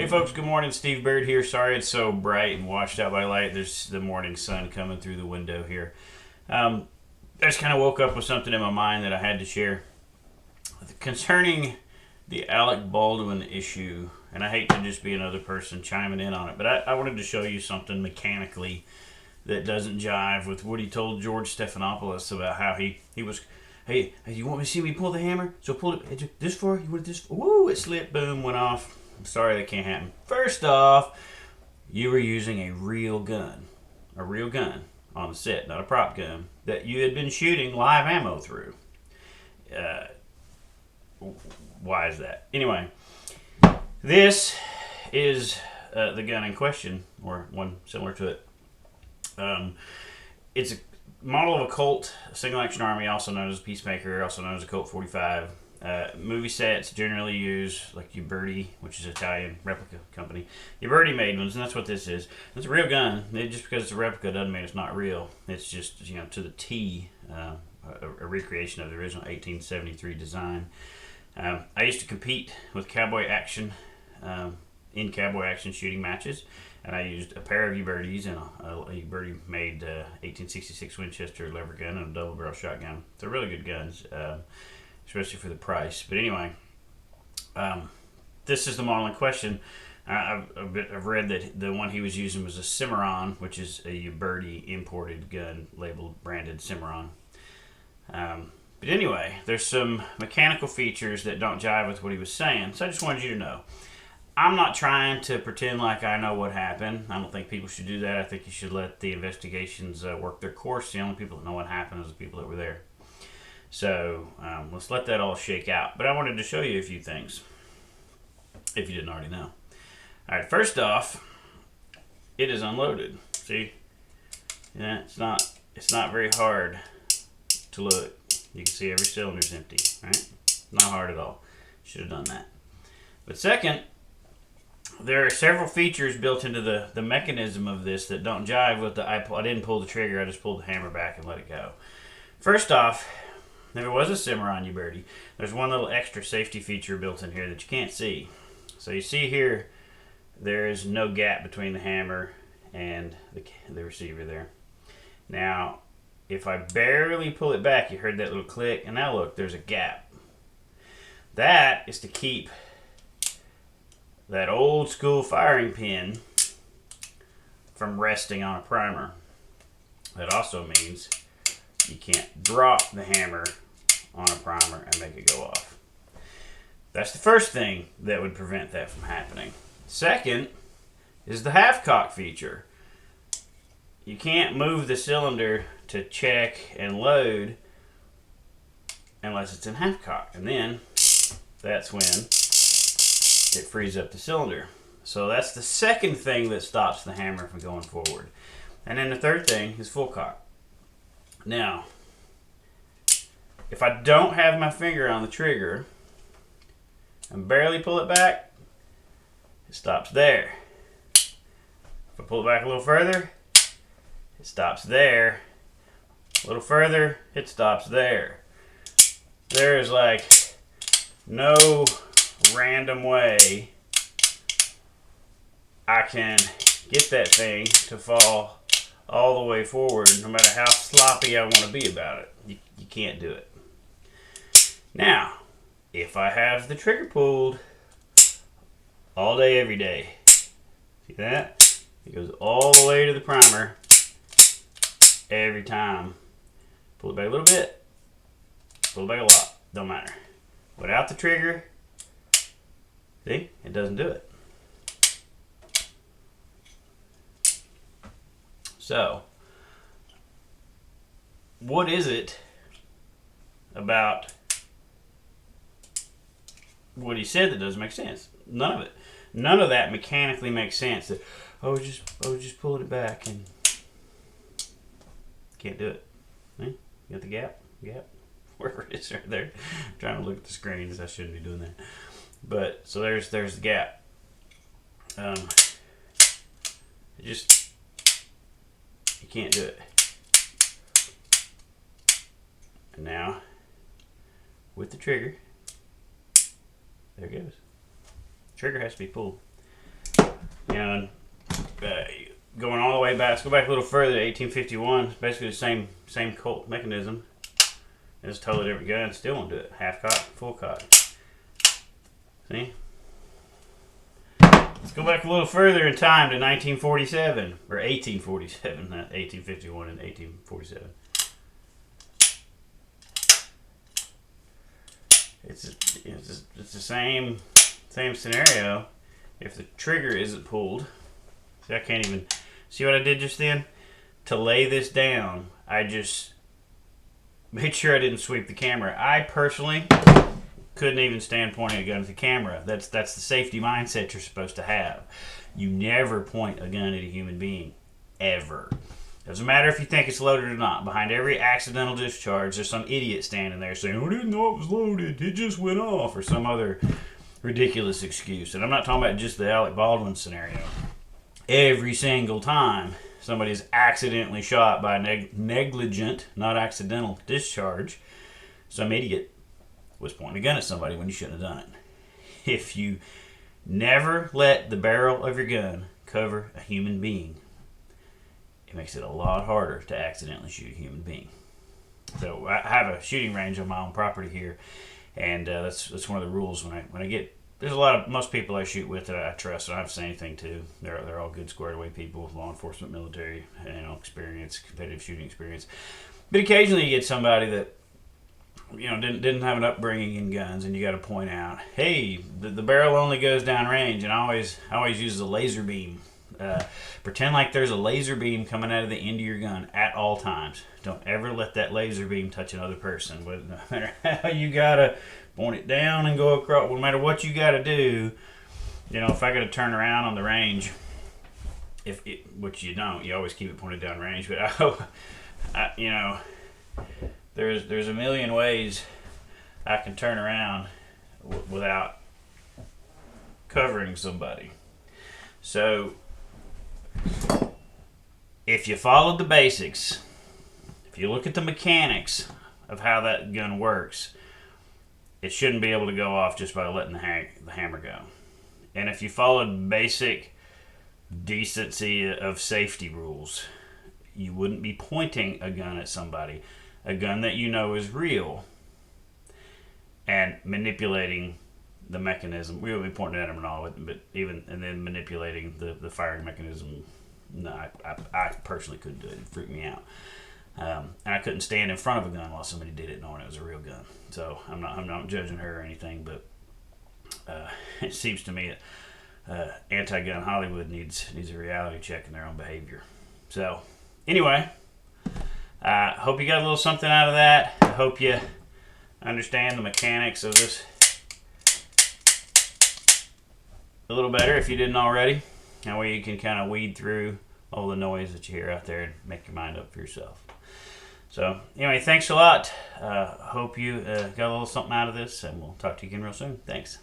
Hey folks, good morning. Steve Baird here. Sorry it's so bright and washed out by light. There's the morning sun coming through the window here. I just kind of woke up with something in my mind that I had to share concerning the Alec Baldwin issue. And I hate to just be another person chiming in on it, but I wanted to show you something mechanically that doesn't jive with what he told George Stephanopoulos about how he was, hey, you want me to see me pull the hammer? So pull it this far, you want it this far? Woo, it slipped, boom, went off. I'm sorry, that can't happen. First off, you were using a real gun on the set, not a prop gun, that you had been shooting live ammo through. Why is that? Anyway, this is the gun in question, or one similar to it. It's a model of a Colt, a single action army, also known as a Peacemaker, also known as a Colt 45. Movie sets generally use like Uberti, which is an Italian replica company. Uberti made ones, and that's what this is. It's a real gun. Just because it's a replica doesn't mean it's not real. It's just, to the T, a recreation of the original 1873 design. I used to compete with cowboy action, in cowboy action shooting matches, and I used a pair of Ubertis and a Uberti made 1866 Winchester lever gun and a double barrel shotgun. They're really good guns. Especially for the price. But anyway, this is the model in question. I've read that the one he was using was a Cimarron, which is a Uberti imported gun labeled branded Cimarron. But anyway, there's some mechanical features that don't jive with what he was saying. So I just wanted you to know. I'm not trying to pretend like I know what happened. I don't think people should do that. I think you should let the investigations work their course. The only people that know what happened is the people that were there. So let's let that all shake out. But I wanted to show you a few things, if you didn't already know. All right, first off, it is unloaded. See, yeah, it's not very hard to look. You can see every cylinder's empty, right? Not hard at all. Should have done that. But second, there are several features built into the mechanism of this that don't jive with the. I didn't pull the trigger. I just pulled the hammer back and let it go. First off, if it was a Cimarron Uberti, there's one little extra safety feature built in here that you can't see. So you see here, there is no gap between the hammer and the receiver there. Now, if I barely pull it back, you heard that little click, and now look, there's a gap. That is to keep that old school firing pin from resting on a primer. That also means you can't drop the hammer on a primer and make it go off. That's the first thing that would prevent that from happening. Second is the half cock feature. You can't move the cylinder to check and load unless it's in half cock, and then that's when it frees up the cylinder. So that's the second thing that stops the hammer from going forward. And then the third thing is full cock. Now, if I don't have my finger on the trigger and barely pull it back, it stops there. If I pull it back a little further, it stops there. A little further, it stops there. There is like no random way I can get that thing to fall all the way forward, no matter how sloppy I want to be about it. You can't do it. Now, if I have the trigger pulled all day, every day, see that? It goes all the way to the primer every time. Pull it back a little bit, pull it back a lot, don't matter. Without the trigger, see, it doesn't do it. So, what is it about what he said that doesn't make sense? None of it. None of that mechanically makes sense. That just pulling it back and can't do it. You got the gap, wherever it is right there. I'm trying to look at the screens. I shouldn't be doing that. But so there's the gap. You can't do it. And now, with the trigger, there it goes. Trigger has to be pulled. know, going all the way back, let's go back a little further to 1851. It's basically the same Colt mechanism. It's a totally different gun. Still won't do it. Half cock, full cock. See? Let's go back a little further in time to 1947 or 1847, not 1851 and 1847. It's the same scenario. If the trigger isn't pulled, see, I can't even see what I did just then. To lay this down, I just made sure I didn't sweep the camera. I personally couldn't even stand pointing a gun at the camera. That's the safety mindset you're supposed to have. You never point a gun at a human being, ever. Doesn't matter if you think it's loaded or not. Behind every accidental discharge, there's some idiot standing there saying, "I didn't know it was loaded. It just went off," or some other ridiculous excuse. And I'm not talking about just the Alec Baldwin scenario. Every single time somebody's accidentally shot by negligent, not accidental, discharge, some idiot was pointing a gun at somebody when you shouldn't have done it. If you never let the barrel of your gun cover a human being, it makes it a lot harder to accidentally shoot a human being. So I have a shooting range on my own property here, and that's one of the rules when I get. There's most people I shoot with that I trust and I haven't said anything to. They're all good, squared away people, law enforcement, military, experience, competitive shooting experience. But occasionally you get somebody that didn't have an upbringing in guns, and you got to point out, hey, the barrel only goes down range, and I always use a laser beam. Pretend like there's a laser beam coming out of the end of your gun at all times. Don't ever let that laser beam touch another person. But no matter how you gotta point it down and go across, no matter what you gotta do, if I gotta turn around on the range, which you don't, you always keep it pointed down range. But there's a million ways I can turn around without covering somebody. So if you followed the basics, if you look at the mechanics of how that gun works, it shouldn't be able to go off just by letting the hammer go. And if you followed basic decency of safety rules, you wouldn't be pointing a gun at somebody, a gun that you know is real, and manipulating the mechanism. We wouldn't be pointing at them and all, but and then manipulating the firing mechanism. No, I personally couldn't do it. It freaked me out. And I couldn't stand in front of a gun while somebody did it knowing it was a real gun. So I'm not judging her or anything, but it seems to me that anti-gun Hollywood needs a reality check in their own behavior. So anyway, I hope you got a little something out of that. I hope you understand the mechanics of this a little better if you didn't already. That way you can kind of weed through all the noise that you hear out there and make your mind up for yourself. So anyway, thanks a lot. Hope you got a little something out of this, and we'll talk to you again real soon. Thanks.